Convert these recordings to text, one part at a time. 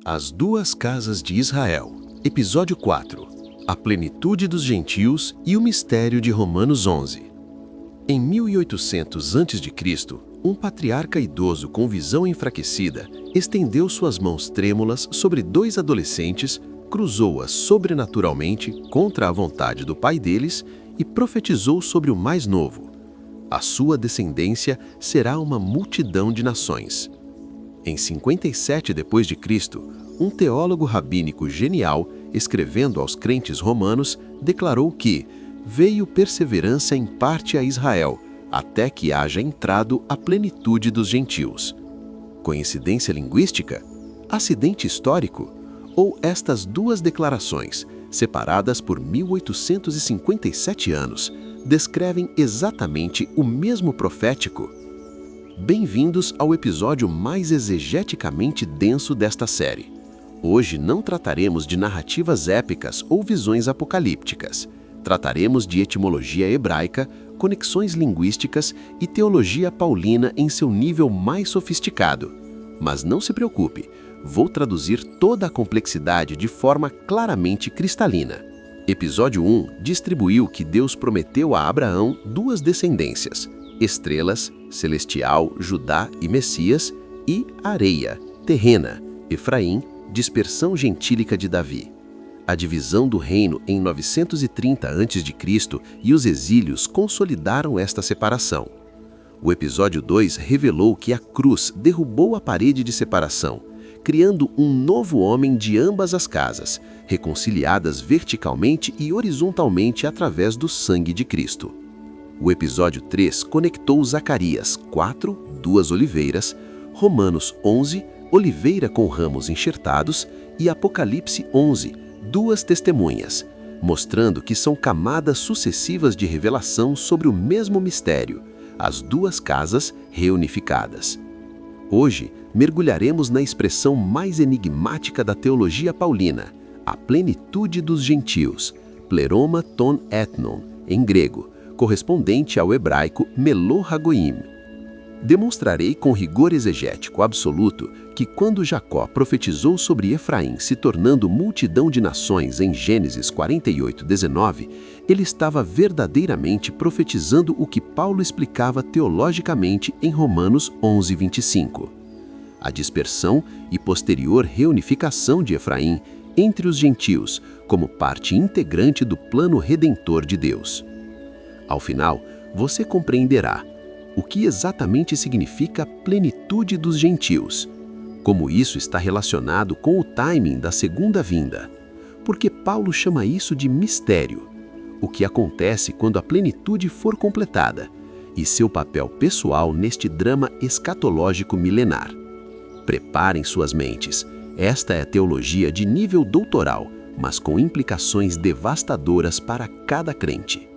As duas casas de Israel, Episódio 4. A plenitude dos gentios e o mistério de Romanos 11. Em 1800 a.C., um patriarca idoso com visão enfraquecida estendeu suas mãos trêmulas sobre dois adolescentes, cruzou-as sobrenaturalmente contra a vontade do pai deles e profetizou sobre o mais novo. A sua descendência será uma multidão de nações. Em 57 d.C., um teólogo rabínico genial, escrevendo aos crentes romanos, declarou que veio perseverança em parte a Israel, até que haja entrado a plenitude dos gentios. Coincidência linguística? Acidente histórico? Ou estas duas declarações, separadas por 1857 anos, descrevem exatamente o mesmo profético? Bem-vindos ao episódio mais exegeticamente denso desta série. Hoje não trataremos de narrativas épicas ou visões apocalípticas. Trataremos de etimologia hebraica, conexões linguísticas e teologia paulina em seu nível mais sofisticado. Mas não se preocupe, vou traduzir toda a complexidade de forma claramente cristalina. Episódio 1 distribuiu que Deus prometeu a Abraão duas descendências: estrelas, celestial, Judá e Messias, e areia, terrena, Efraim, dispersão gentílica de Davi. A divisão do reino em 930 a.C. e os exílios consolidaram esta separação. O episódio 2 revelou que a cruz derrubou a parede de separação, criando um novo homem de ambas as casas, reconciliadas verticalmente e horizontalmente através do sangue de Cristo. O episódio 3 conectou Zacarias 4, duas oliveiras, Romanos 11, oliveira com ramos enxertados, e Apocalipse 11, duas testemunhas, mostrando que são camadas sucessivas de revelação sobre o mesmo mistério, as duas casas reunificadas. Hoje, mergulharemos na expressão mais enigmática da teologia paulina, a plenitude dos gentios, pleroma ton ethnon, em grego, correspondente ao hebraico Melo Hagoim. Demonstrarei com rigor exegético absoluto que quando Jacó profetizou sobre Efraim se tornando multidão de nações em Gênesis 48:19, ele estava verdadeiramente profetizando o que Paulo explicava teologicamente em Romanos 11:25. A dispersão e posterior reunificação de Efraim entre os gentios como parte integrante do plano redentor de Deus. Ao final, você compreenderá o que exatamente significa a plenitude dos gentios, como isso está relacionado com o timing da segunda vinda, porque Paulo chama isso de mistério, o que acontece quando a plenitude for completada, e seu papel pessoal neste drama escatológico milenar. Preparem suas mentes, esta é a teologia de nível doutoral, mas com implicações devastadoras para cada crente.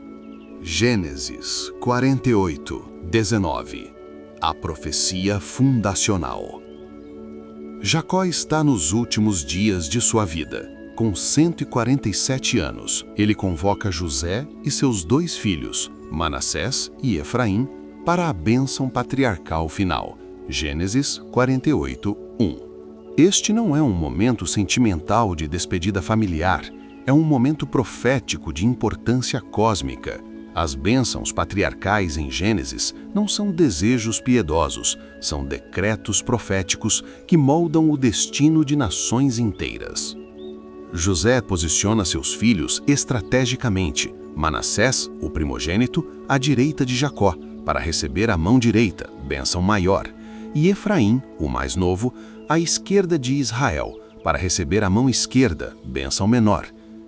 Gênesis 48:19. A profecia fundacional. Jacó está nos últimos dias de sua vida. Com 147 anos, ele convoca José e seus dois filhos, Manassés e Efraim, para a bênção patriarcal final. Gênesis 48:1. Este não é um momento sentimental de despedida familiar, é um momento profético de importância cósmica. As bênçãos patriarcais em Gênesis não são desejos piedosos, são decretos proféticos que moldam o destino de nações inteiras. José posiciona seus filhos estrategicamente, Manassés, o primogênito, à direita de Jacó, para receber a mão direita, bênção maior, e Efraim, o mais novo, à esquerda de Israel, para receber a mão esquerda, bênção menor.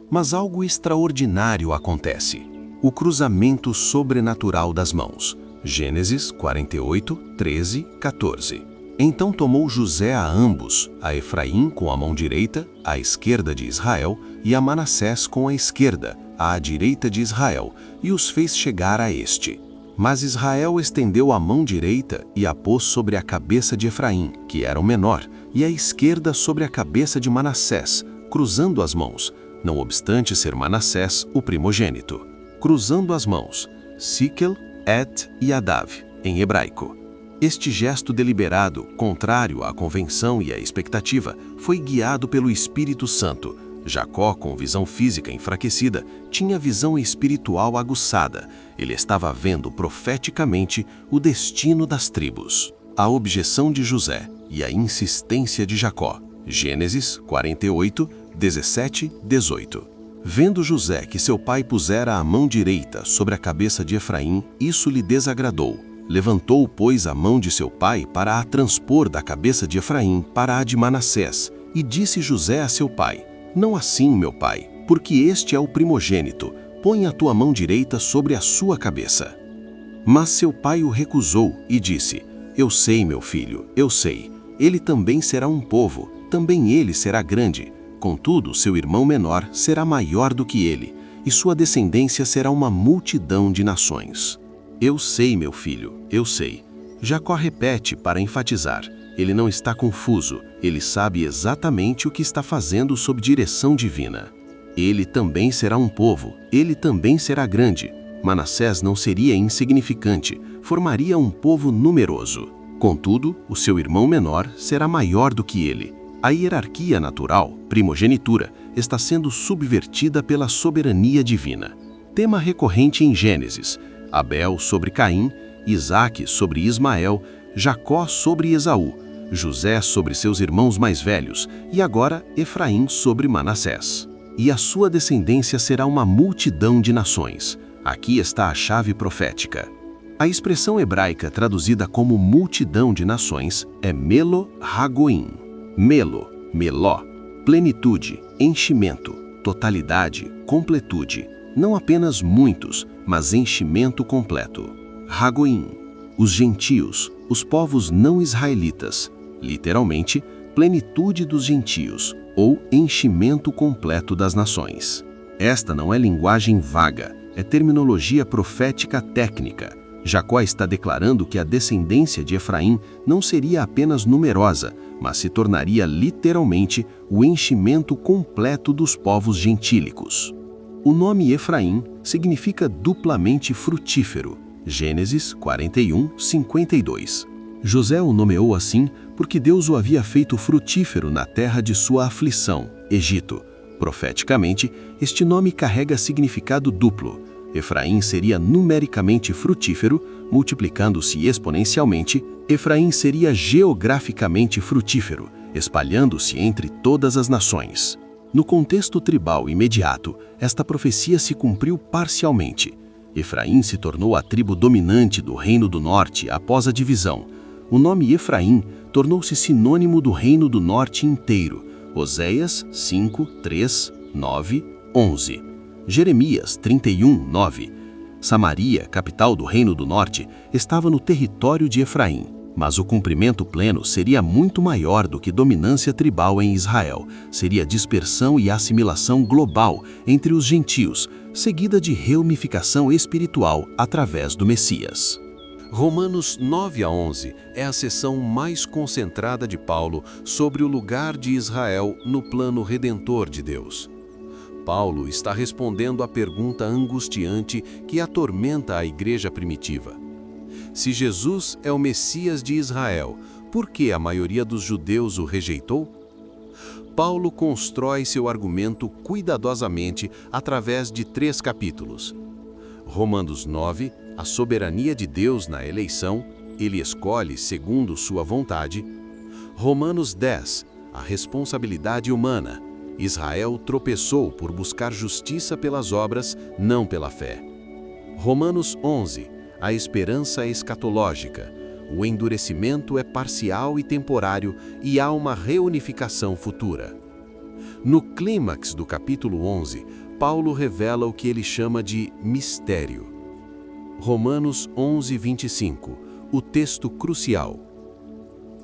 Mas algo extraordinário acontece. O cruzamento sobrenatural das mãos. Gênesis 48:13-14. Então tomou José a ambos, a Efraim com a mão direita, à esquerda de Israel, e a Manassés com a esquerda, à direita de Israel, e os fez chegar a este. Mas Israel estendeu a mão direita e a pôs sobre a cabeça de Efraim, que era o menor, e a esquerda sobre a cabeça de Manassés, cruzando as mãos, não obstante ser Manassés o primogênito. Cruzando as mãos, Sikel, Et e Adav, em hebraico. Este gesto deliberado, contrário à convenção e à expectativa, foi guiado pelo Espírito Santo. Jacó, com visão física enfraquecida, tinha visão espiritual aguçada. Ele estava vendo profeticamente o destino das tribos. A objeção de José e a insistência de Jacó. Gênesis 48, 17, 18. Vendo José que seu pai pusera a mão direita sobre a cabeça de Efraim, isso lhe desagradou. Levantou, pois, a mão de seu pai para a transpor da cabeça de Efraim para a de Manassés, e disse José a seu pai: Não assim, meu pai, porque este é o primogênito, põe a tua mão direita sobre a sua cabeça. Mas seu pai o recusou e disse: Eu sei, meu filho, eu sei. Ele também será um povo, também ele será grande. Contudo, seu irmão menor será maior do que ele, e sua descendência será uma multidão de nações. Eu sei, meu filho, eu sei. Jacó repete para enfatizar. Ele não está confuso, ele sabe exatamente o que está fazendo sob direção divina. Ele também será um povo, ele também será grande. Manassés não seria insignificante, formaria um povo numeroso. Contudo, o seu irmão menor será maior do que ele. A hierarquia natural, primogenitura, está sendo subvertida pela soberania divina. Tema recorrente em Gênesis: Abel sobre Caim, Isaque sobre Ismael, Jacó sobre Esaú, José sobre seus irmãos mais velhos e agora Efraim sobre Manassés. E a sua descendência será uma multidão de nações. Aqui está a chave profética. A expressão hebraica traduzida como multidão de nações é Melo Hagoim. Melo, meló, plenitude, enchimento, totalidade, completude. Não apenas muitos, mas enchimento completo. Hagoim, os gentios, os povos não israelitas. Literalmente, plenitude dos gentios, ou enchimento completo das nações. Esta não é linguagem vaga, é terminologia profética técnica. Jacó está declarando que a descendência de Efraim não seria apenas numerosa, mas se tornaria literalmente o enchimento completo dos povos gentílicos. O nome Efraim significa duplamente frutífero. Gênesis 41, 52. José o nomeou assim porque Deus o havia feito frutífero na terra de sua aflição, Egito. Profeticamente, este nome carrega significado duplo. Efraim seria numericamente frutífero, multiplicando-se exponencialmente. Efraim seria geograficamente frutífero, espalhando-se entre todas as nações. No contexto tribal imediato, esta profecia se cumpriu parcialmente. Efraim se tornou a tribo dominante do Reino do Norte após a divisão. O nome Efraim tornou-se sinônimo do Reino do Norte inteiro. Oséias 5, 3, 9, 11. Jeremias 31, 9. Samaria, capital do Reino do Norte, estava no território de Efraim, mas o cumprimento pleno seria muito maior do que dominância tribal em Israel. Seria dispersão e assimilação global entre os gentios, seguida de reunificação espiritual através do Messias. Romanos 9 a 11 é a seção mais concentrada de Paulo sobre o lugar de Israel no plano redentor de Deus. Paulo está respondendo à pergunta angustiante que atormenta a igreja primitiva. Se Jesus é o Messias de Israel, por que a maioria dos judeus o rejeitou? Paulo constrói seu argumento cuidadosamente através de 3 capítulos. Romanos 9, a soberania de Deus na eleição, ele escolhe segundo sua vontade. Romanos 10, a responsabilidade humana. Israel tropeçou por buscar justiça pelas obras, não pela fé. Romanos 11, a esperança escatológica. O endurecimento é parcial e temporário e há uma reunificação futura. No clímax do capítulo 11, Paulo revela o que ele chama de mistério. Romanos 11, 25, o texto crucial.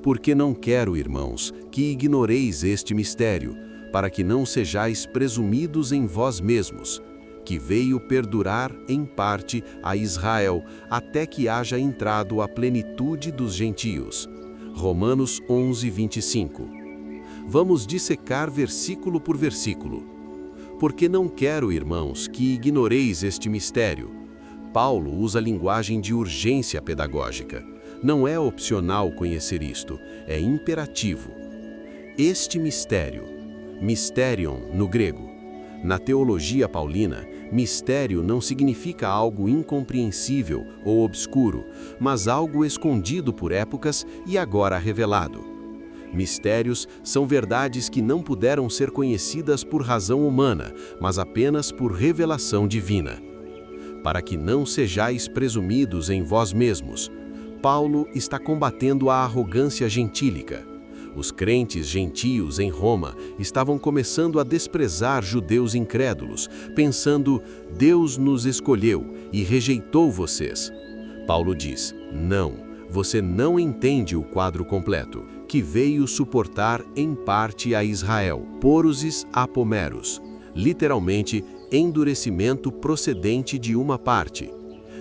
Porque não quero, irmãos, que ignoreis este mistério, para que não sejais presumidos em vós mesmos, que veio perdurar em parte a Israel, até que haja entrado a plenitude dos gentios. Romanos 11, 25. Vamos dissecar versículo por versículo. Porque não quero, irmãos, que ignoreis este mistério. Paulo usa linguagem de urgência pedagógica. Não é opcional conhecer isto, é imperativo. Este mistério, mysterion no grego. Na teologia paulina, mistério não significa algo incompreensível ou obscuro, mas algo escondido por épocas e agora revelado. Mistérios são verdades que não puderam ser conhecidas por razão humana, mas apenas por revelação divina. Para que não sejais presumidos em vós mesmos, Paulo está combatendo a arrogância gentílica. Os crentes gentios em Roma estavam começando a desprezar judeus incrédulos, pensando, Deus nos escolheu e rejeitou vocês. Paulo diz, não, você não entende o quadro completo, que veio suportar em parte a Israel, porosis apomeros, literalmente, endurecimento procedente de uma parte.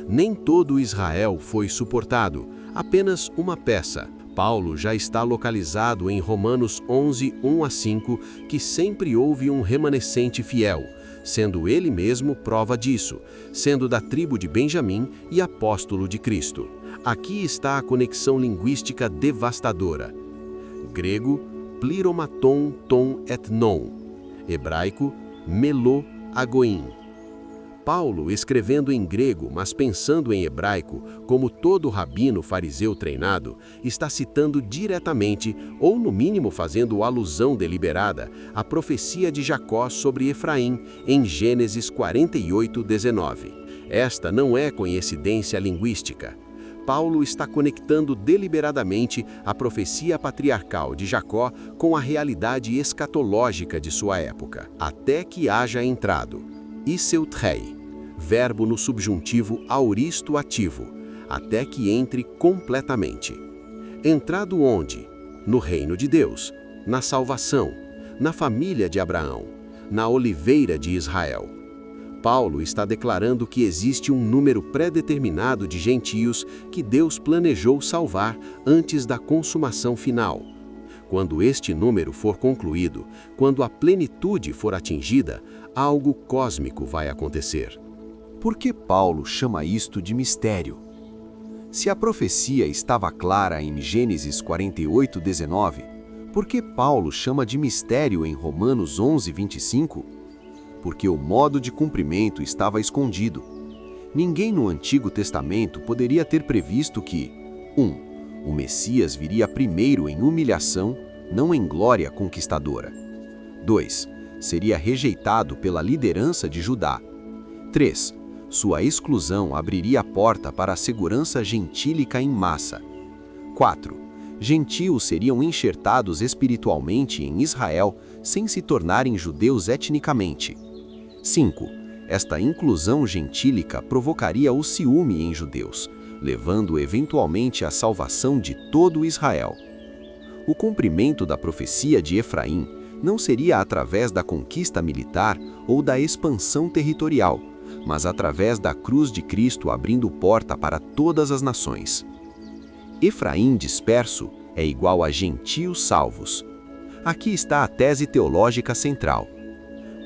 Nem todo Israel foi suportado, apenas uma peça. Paulo já está localizado em Romanos 11, 1-5, que sempre houve um remanescente fiel, sendo ele mesmo prova disso, sendo da tribo de Benjamim e apóstolo de Cristo. Aqui está a conexão linguística devastadora. Grego, pliromaton ton etnon. Hebraico, melo agoim. Paulo, escrevendo em grego, mas pensando em hebraico, como todo rabino fariseu treinado, está citando diretamente, ou no mínimo fazendo alusão deliberada, à profecia de Jacó sobre Efraim, em Gênesis 48:19. Esta não é coincidência linguística. Paulo está conectando deliberadamente a profecia patriarcal de Jacó com a realidade escatológica de sua época, até que haja entrado. Iseutrei, verbo no subjuntivo auristo ativo, até que entre completamente. Entrado onde? No reino de Deus, na salvação, na família de Abraão, na oliveira de Israel. Paulo está declarando que existe um número pré-determinado de gentios que Deus planejou salvar antes da consumação final. Quando este número for concluído, quando a plenitude for atingida, algo cósmico vai acontecer. Por que Paulo chama isto de mistério? Se a profecia estava clara em Gênesis 48:19, por que Paulo chama de mistério em Romanos 11:25? Porque o modo de cumprimento estava escondido. Ninguém no Antigo Testamento poderia ter previsto que 1. O Messias viria primeiro em humilhação, não em glória conquistadora. 2. Seria rejeitado pela liderança de Judá. 3. Sua exclusão abriria a porta para a segurança gentílica em massa. 4. Gentios seriam enxertados espiritualmente em Israel sem se tornarem judeus etnicamente. 5. Esta inclusão gentílica provocaria o ciúme em judeus, levando eventualmente à salvação de todo Israel. O cumprimento da profecia de Efraim não seria através da conquista militar ou da expansão territorial, mas através da cruz de Cristo abrindo porta para todas as nações. Efraim disperso é igual a gentios salvos. Aqui está a tese teológica central.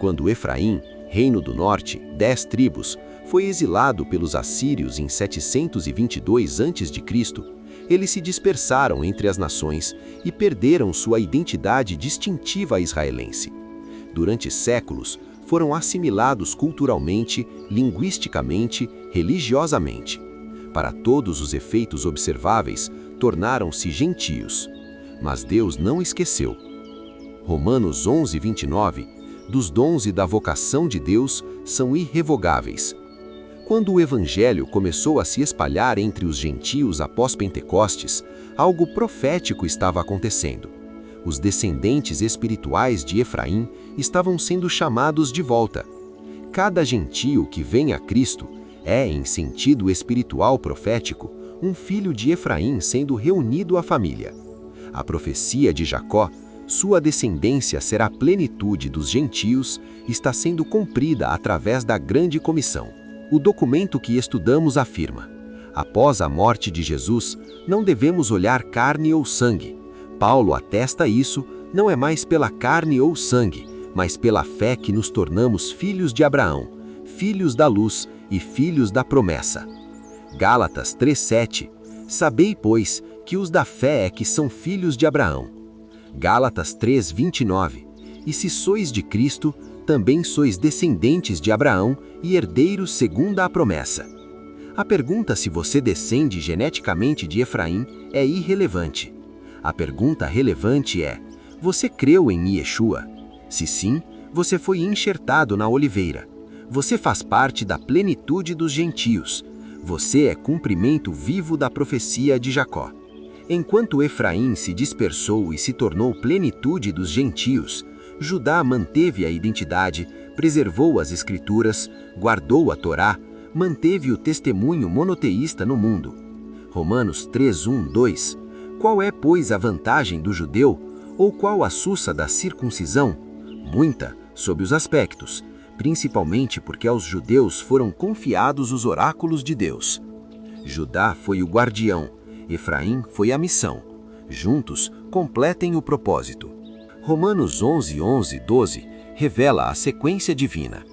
Quando Efraim, reino do norte, 10 tribos, foi exilado pelos assírios em 722 a.C., eles se dispersaram entre as nações e perderam sua identidade distintiva israelense. Durante séculos, foram assimilados culturalmente, linguisticamente, religiosamente. Para todos os efeitos observáveis, tornaram-se gentios. Mas Deus não esqueceu. Romanos 11:29, dos dons e da vocação de Deus são irrevogáveis. Quando o Evangelho começou a se espalhar entre os gentios após Pentecostes, algo profético estava acontecendo. Os descendentes espirituais de Efraim estavam sendo chamados de volta. Cada gentio que vem a Cristo é, em sentido espiritual profético, um filho de Efraim sendo reunido à família. A profecia de Jacó, sua descendência será a plenitude dos gentios, está sendo cumprida através da grande comissão. O documento que estudamos afirma: após a morte de Jesus, não devemos olhar carne ou sangue. Paulo atesta isso, não é mais pela carne ou sangue, mas pela fé que nos tornamos filhos de Abraão, filhos da luz e filhos da promessa. Gálatas 3:7. Sabei, pois, que os da fé é que são filhos de Abraão. Gálatas 3:29. E se sois de Cristo, também sois descendentes de Abraão e herdeiros segundo a promessa. A pergunta se você descende geneticamente de Efraim é irrelevante. A pergunta relevante é: você creu em Yeshua? Se sim, você foi enxertado na oliveira. Você faz parte da plenitude dos gentios. Você é cumprimento vivo da profecia de Jacó. Enquanto Efraim se dispersou e se tornou plenitude dos gentios, Judá manteve a identidade, preservou as escrituras, guardou a Torá, manteve o testemunho monoteísta no mundo. Romanos 3:1-2. Qual é, pois, a vantagem do judeu, ou qual a sussa da circuncisão? Muita, sob os aspectos, principalmente porque aos judeus foram confiados os oráculos de Deus. Judá foi o guardião, Efraim foi a missão. Juntos, completem o propósito. Romanos 11:11-12 revela a sequência divina.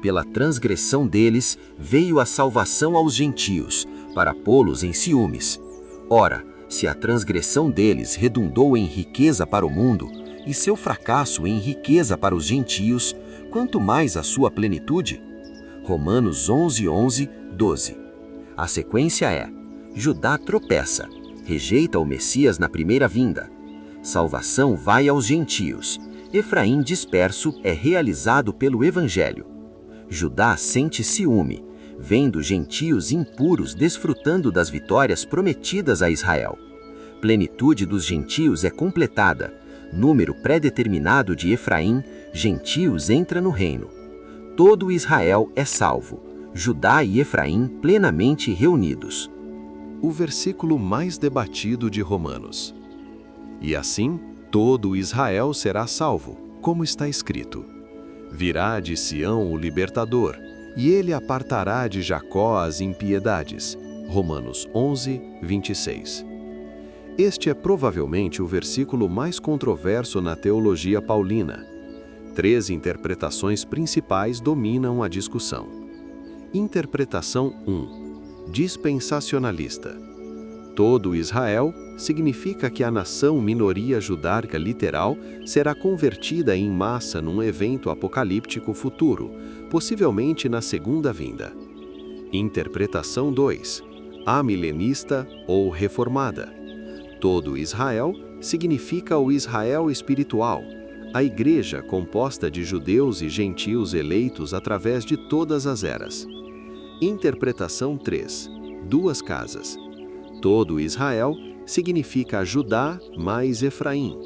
Pela transgressão deles veio a salvação aos gentios, para pô-los em ciúmes. Ora, se a transgressão deles redundou em riqueza para o mundo, e seu fracasso em riqueza para os gentios, quanto mais a sua plenitude? Romanos 11:11-12. A sequência é: Judá tropeça, rejeita o Messias na primeira vinda. Salvação vai aos gentios. Efraim disperso é realizado pelo Evangelho. Judá sente ciúme, vendo gentios impuros desfrutando das vitórias prometidas a Israel. Plenitude dos gentios é completada. Número pré-determinado de Efraim, gentios entra no reino. Todo Israel é salvo. Judá e Efraim plenamente reunidos. O versículo mais debatido de Romanos. E assim, todo Israel será salvo, como está escrito: virá de Sião o libertador, e ele apartará de Jacó as impiedades. Romanos 11:26. Este é provavelmente o versículo mais controverso na teologia paulina. 3 interpretações principais dominam a discussão. Interpretação 1. Dispensacionalista. Todo Israel significa que a nação minoria judaica literal será convertida em massa num evento apocalíptico futuro, possivelmente na segunda vinda. Interpretação 2. Amilenista ou reformada. Todo Israel significa o Israel espiritual, a igreja composta de judeus e gentios eleitos através de todas as eras. Interpretação 3. Duas casas. Todo Israel significa Judá mais Efraim,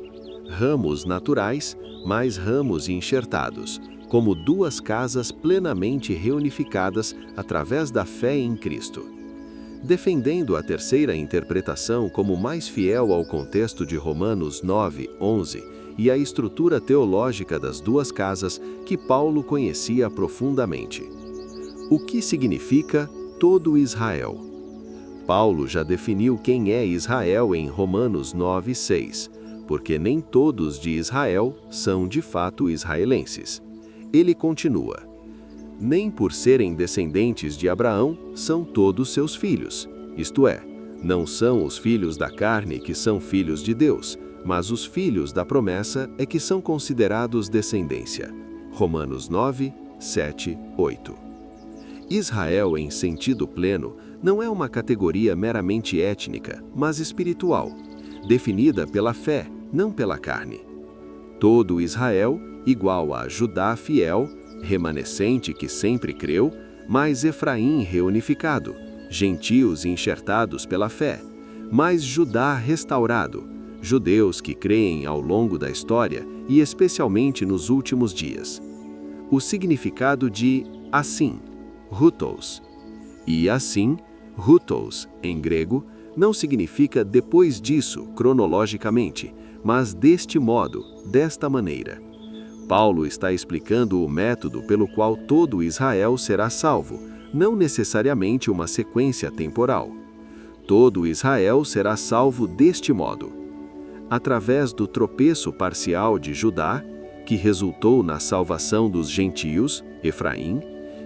ramos naturais mais ramos enxertados, como duas casas plenamente reunificadas através da fé em Cristo. Defendendo a terceira interpretação como mais fiel ao contexto de Romanos 9:11 e à estrutura teológica das duas casas que Paulo conhecia profundamente. O que significa todo Israel? Paulo já definiu quem é Israel em Romanos 9:6, porque nem todos de Israel são de fato israelenses. Ele continua: nem por serem descendentes de Abraão são todos seus filhos, isto é, não são os filhos da carne que são filhos de Deus, mas os filhos da promessa é que são considerados descendência. Romanos 9:7-8. Israel, em sentido pleno, não é uma categoria meramente étnica, mas espiritual, definida pela fé, não pela carne. Todo Israel, igual a Judá fiel, remanescente que sempre creu, mais Efraim reunificado, gentios enxertados pela fé, mais Judá restaurado, judeus que creem ao longo da história e especialmente nos últimos dias. O significado de assim, rutos. E assim, rutos, em grego, não significa depois disso, cronologicamente, mas deste modo, desta maneira. Paulo está explicando o método pelo qual todo Israel será salvo, não necessariamente uma sequência temporal. Todo Israel será salvo deste modo: através do tropeço parcial de Judá, que resultou na salvação dos gentios, Efraim,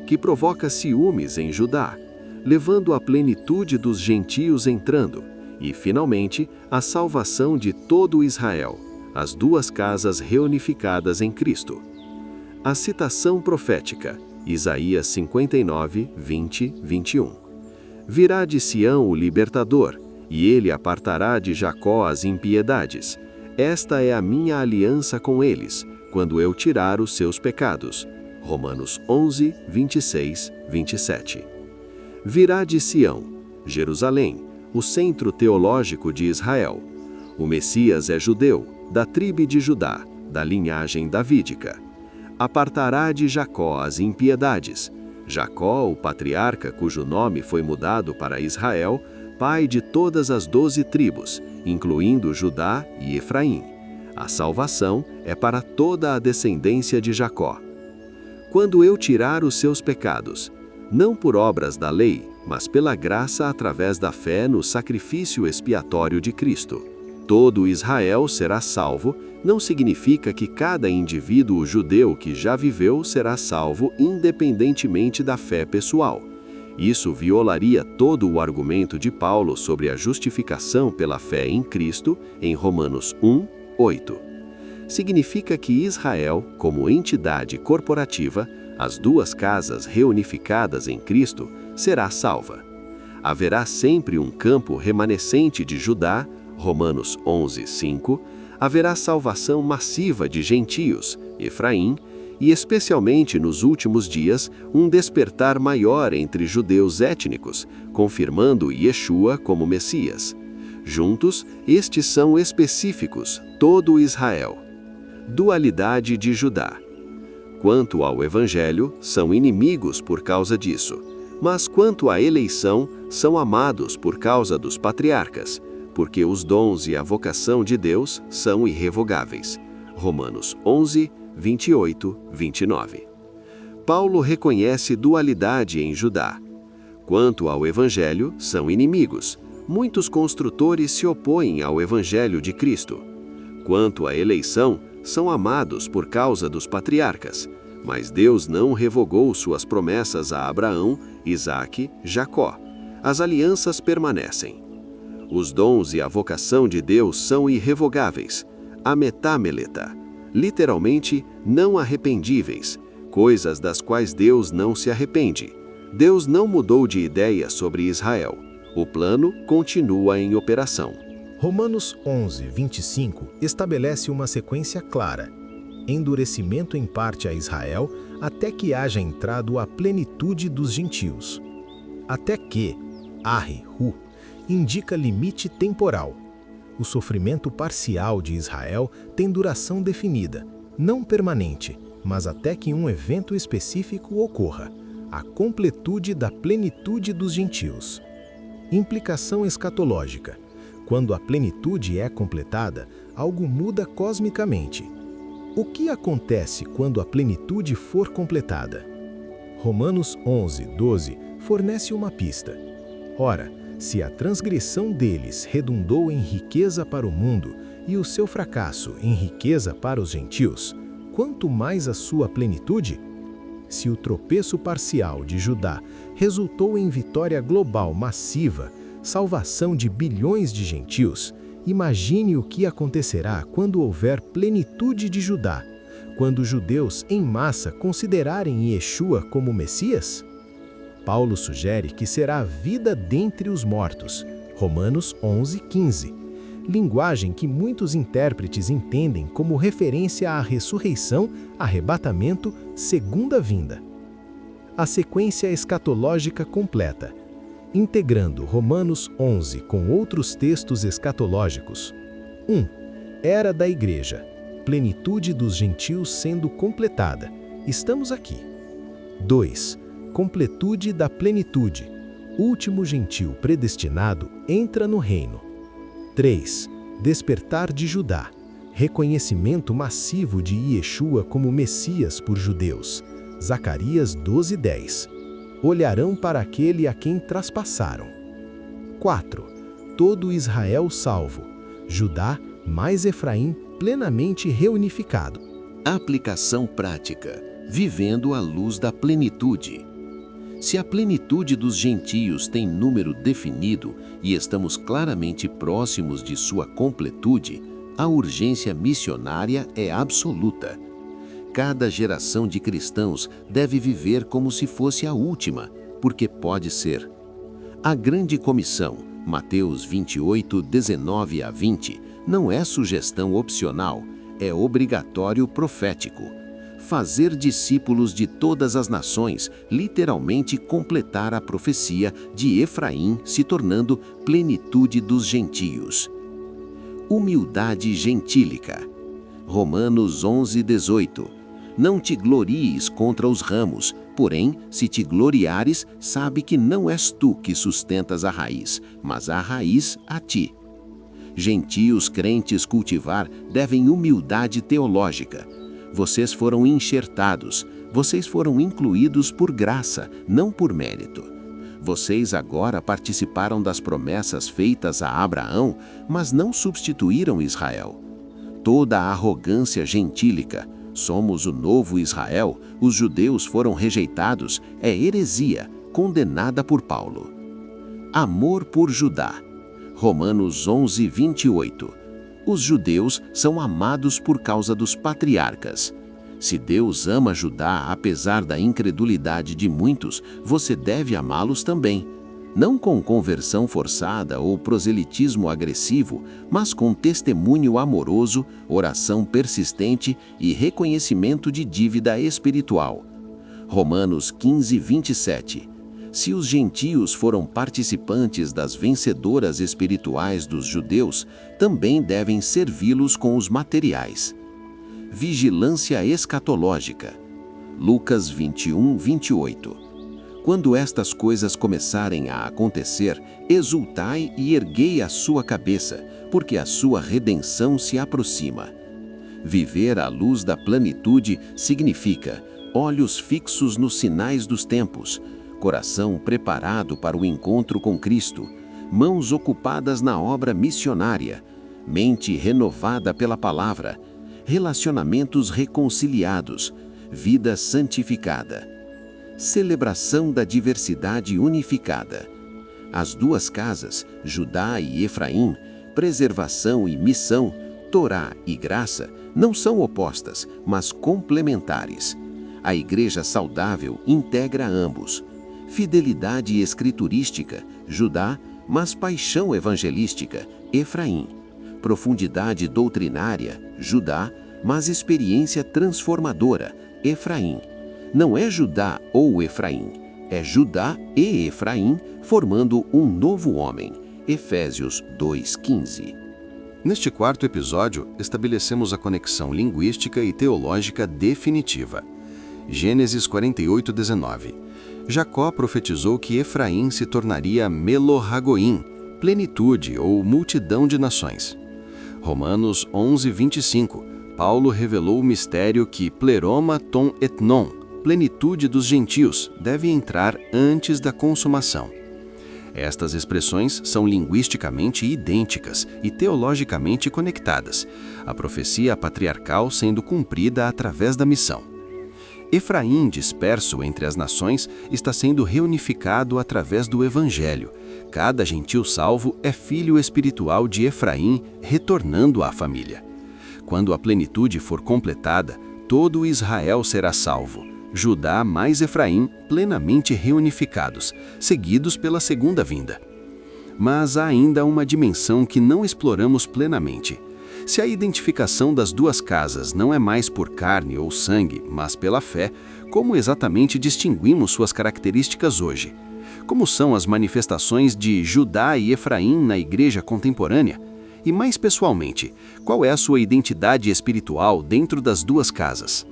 que provoca ciúmes em Judá, levando a plenitude dos gentios entrando, e, finalmente, a salvação de todo Israel, as duas casas reunificadas em Cristo. A citação profética, Isaías 59, 20, 21. Virá de Sião o libertador, e ele apartará de Jacó as impiedades. Esta é a minha aliança com eles, quando eu tirar os seus pecados. Romanos 11, 26, 27. Virá de Sião, Jerusalém, o centro teológico de Israel. O Messias é judeu, da tribo de Judá, da linhagem davídica. Apartará de Jacó as impiedades. Jacó, o patriarca cujo nome foi mudado para Israel, pai de todas as 12 tribos, incluindo Judá e Efraim. A salvação é para toda a descendência de Jacó. Quando eu tirar os seus pecados, não por obras da lei, mas pela graça através da fé no sacrifício expiatório de Cristo. Todo Israel será salvo, não significa que cada indivíduo judeu que já viveu será salvo independentemente da fé pessoal. Isso violaria todo o argumento de Paulo sobre a justificação pela fé em Cristo, em Romanos 1, 8. Significa que Israel, como entidade corporativa, as duas casas reunificadas em Cristo, será salva. Haverá sempre um campo remanescente de Judá, Romanos 11, 5, haverá salvação massiva de gentios, Efraim, e especialmente nos últimos dias, um despertar maior entre judeus étnicos, confirmando Yeshua como Messias. Juntos, estes são específicos, todo Israel. Dualidade de Judá. Quanto ao Evangelho, são inimigos por causa disso, mas quanto à eleição, são amados por causa dos patriarcas, porque os dons e a vocação de Deus são irrevogáveis. Romanos 11, 28, 29. Paulo reconhece dualidade em Judá. Quanto ao Evangelho, são inimigos. Muitos construtores se opõem ao Evangelho de Cristo. Quanto à eleição, são amados por causa dos patriarcas, mas Deus não revogou suas promessas a Abraão, Isaque, Jacó. As alianças permanecem. Os dons e a vocação de Deus são irrevogáveis. Ametámeleta. Literalmente, não arrependíveis, coisas das quais Deus não se arrepende. Deus não mudou de ideia sobre Israel. O plano continua em operação. Romanos 11, 25 estabelece uma sequência clara. Endurecimento em parte a Israel, até que haja entrado a plenitude dos gentios. Até que, Arri-Hu, indica limite temporal. O sofrimento parcial de Israel tem duração definida, não permanente, mas até que um evento específico ocorra, a completude da plenitude dos gentios. Implicação escatológica. Quando a plenitude é completada, algo muda cosmicamente. O que acontece quando a plenitude for completada? Romanos 11, 12 fornece uma pista. Ora, se a transgressão deles redundou em riqueza para o mundo e o seu fracasso em riqueza para os gentios, quanto mais a sua plenitude? Se o tropeço parcial de Judá resultou em vitória global massiva, salvação de bilhões de gentios, imagine o que acontecerá quando houver plenitude de Judá, quando os judeus em massa considerarem Yeshua como Messias? Paulo sugere que será a vida dentre os mortos, Romanos 11, 15, linguagem que muitos intérpretes entendem como referência à ressurreição, arrebatamento, segunda vinda. A sequência escatológica completa, integrando Romanos 11 com outros textos escatológicos. 1. Era da Igreja, plenitude dos gentios sendo completada. Estamos aqui. 2. Completude da plenitude. Último gentio predestinado entra no reino. 3. Despertar de Judá. Reconhecimento massivo de Yeshua como Messias por judeus. Zacarias 12:10. Olharão para aquele a quem traspassaram. 4. Todo Israel salvo. Judá mais Efraim plenamente reunificado. Aplicação prática. Vivendo à luz da plenitude. Se a plenitude dos gentios tem número definido e estamos claramente próximos de sua completude, a urgência missionária é absoluta. Cada geração de cristãos deve viver como se fosse a última, porque pode ser. A grande comissão, Mateus 28, 19 a 20, não é sugestão opcional, é obrigatório profético. Fazer discípulos de todas as nações, literalmente completar a profecia de Efraim se tornando plenitude dos gentios. Humildade gentílica. Romanos 11, 18. Não te glories contra os ramos, porém, se te gloriares, sabe que não és tu que sustentas a raiz, mas a raiz a ti. Gentios crentes cultivar devem humildade teológica. Vocês foram enxertados, vocês foram incluídos por graça, não por mérito. Vocês agora participaram das promessas feitas a Abraão, mas não substituíram Israel. Toda a arrogância gentílica, somos o novo Israel, os judeus foram rejeitados, é heresia, condenada por Paulo. Amor por Judá. Romanos 11, 28. Os judeus são amados por causa dos patriarcas. Se Deus ama Judá apesar da incredulidade de muitos, você deve amá-los também. Não com conversão forçada ou proselitismo agressivo, mas com testemunho amoroso, oração persistente e reconhecimento de dívida espiritual. Romanos 15, 27. Se os gentios foram participantes das vencedoras espirituais dos judeus, também devem servi-los com os materiais. Vigilância escatológica. Lucas 21, 28. Quando estas coisas começarem a acontecer, exultai e erguei a sua cabeça, porque a sua redenção se aproxima. Viver à luz da plenitude significa olhos fixos nos sinais dos tempos, coração preparado para o encontro com Cristo, mãos ocupadas na obra missionária, mente renovada pela palavra, relacionamentos reconciliados, vida santificada. Celebração da diversidade unificada. As duas casas, Judá e Efraim, preservação e missão, Torá e graça, não são opostas, mas complementares. A igreja saudável integra ambos. Fidelidade escriturística, Judá, mas paixão evangelística, Efraim. Profundidade doutrinária, Judá, mas experiência transformadora, Efraim. Não é Judá ou Efraim, é Judá e Efraim formando um novo homem, Efésios 2:15. Neste quarto episódio, estabelecemos a conexão linguística e teológica definitiva. Gênesis 48, 19. Jacó profetizou que Efraim se tornaria Melohagoim, plenitude ou multidão de nações. Romanos 11, 25. Paulo revelou o mistério que pleroma ton etnon, plenitude dos gentios, deve entrar antes da consumação. Estas expressões são linguisticamente idênticas e teologicamente conectadas, a profecia patriarcal sendo cumprida através da missão. Efraim, disperso entre as nações, está sendo reunificado através do Evangelho. Cada gentil salvo é filho espiritual de Efraim, retornando à família. Quando a plenitude for completada, todo Israel será salvo. Judá mais Efraim plenamente reunificados, seguidos pela segunda vinda. Mas há ainda uma dimensão que não exploramos plenamente. Se a identificação das duas casas não é mais por carne ou sangue, mas pela fé, como exatamente distinguimos suas características hoje? Como são as manifestações de Judá e Efraim na igreja contemporânea? E mais pessoalmente, qual é a sua identidade espiritual dentro das duas casas?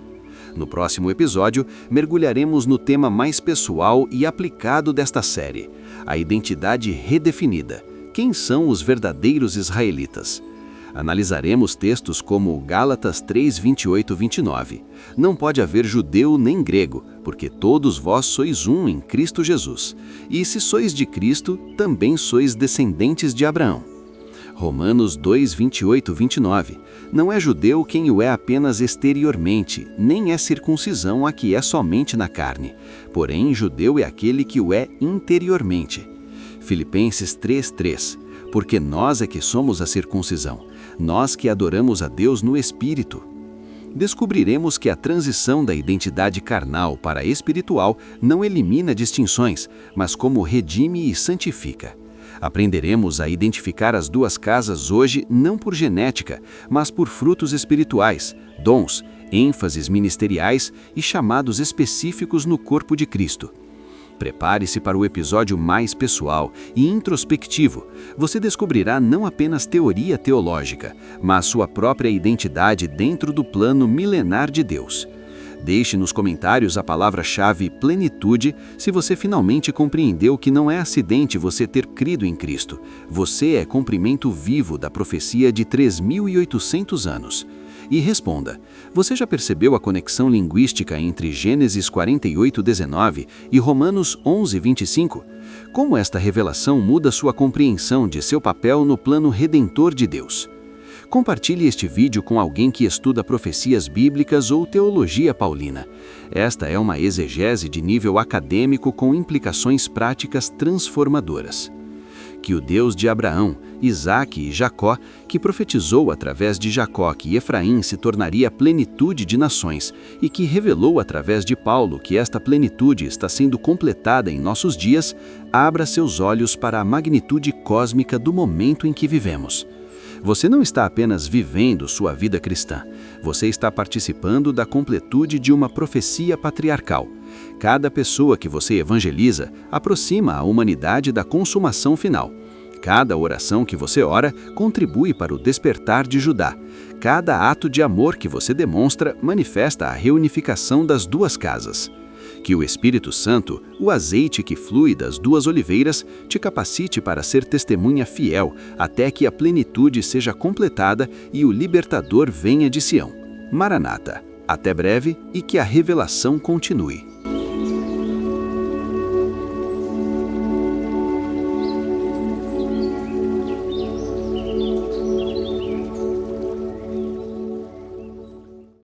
No próximo episódio, mergulharemos no tema mais pessoal e aplicado desta série, a identidade redefinida. Quem são os verdadeiros israelitas? Analisaremos textos como Gálatas 3, 28, 29. Não pode haver judeu nem grego, porque todos vós sois um em Cristo Jesus. E se sois de Cristo, também sois descendentes de Abraão. Romanos 2, 28, 29. Não é judeu quem o é apenas exteriormente, nem é circuncisão a que é somente na carne. Porém, judeu é aquele que o é interiormente. Filipenses 3, 3. Porque nós é que somos a circuncisão, nós que adoramos a Deus no Espírito. Descobriremos que a transição da identidade carnal para a espiritual não elimina distinções, mas como redime e santifica. Aprenderemos a identificar as duas casas hoje não por genética, mas por frutos espirituais, dons, ênfases ministeriais e chamados específicos no corpo de Cristo. Prepare-se para o episódio mais pessoal e introspectivo. Você descobrirá não apenas teoria teológica, mas sua própria identidade dentro do plano milenar de Deus. Deixe nos comentários a palavra-chave plenitude se você finalmente compreendeu que não é acidente você ter crido em Cristo. Você é cumprimento vivo da profecia de 3.800 anos. E responda, você já percebeu a conexão linguística entre Gênesis 48:19 e Romanos 11:25? Como esta revelação muda sua compreensão de seu papel no plano redentor de Deus? Compartilhe este vídeo com alguém que estuda profecias bíblicas ou teologia paulina. Esta é uma exegese de nível acadêmico com implicações práticas transformadoras. Que o Deus de Abraão, Isaque e Jacó, que profetizou através de Jacó que Efraim se tornaria a plenitude de nações e que revelou através de Paulo que esta plenitude está sendo completada em nossos dias, abra seus olhos para a magnitude cósmica do momento em que vivemos. Você não está apenas vivendo sua vida cristã, você está participando da completude de uma profecia patriarcal. Cada pessoa que você evangeliza aproxima a humanidade da consumação final. Cada oração que você ora contribui para o despertar de Judá. Cada ato de amor que você demonstra manifesta a reunificação das duas casas. Que o Espírito Santo, o azeite que flui das duas oliveiras, te capacite para ser testemunha fiel até que a plenitude seja completada e o libertador venha de Sião. Maranata. Até breve e que a revelação continue.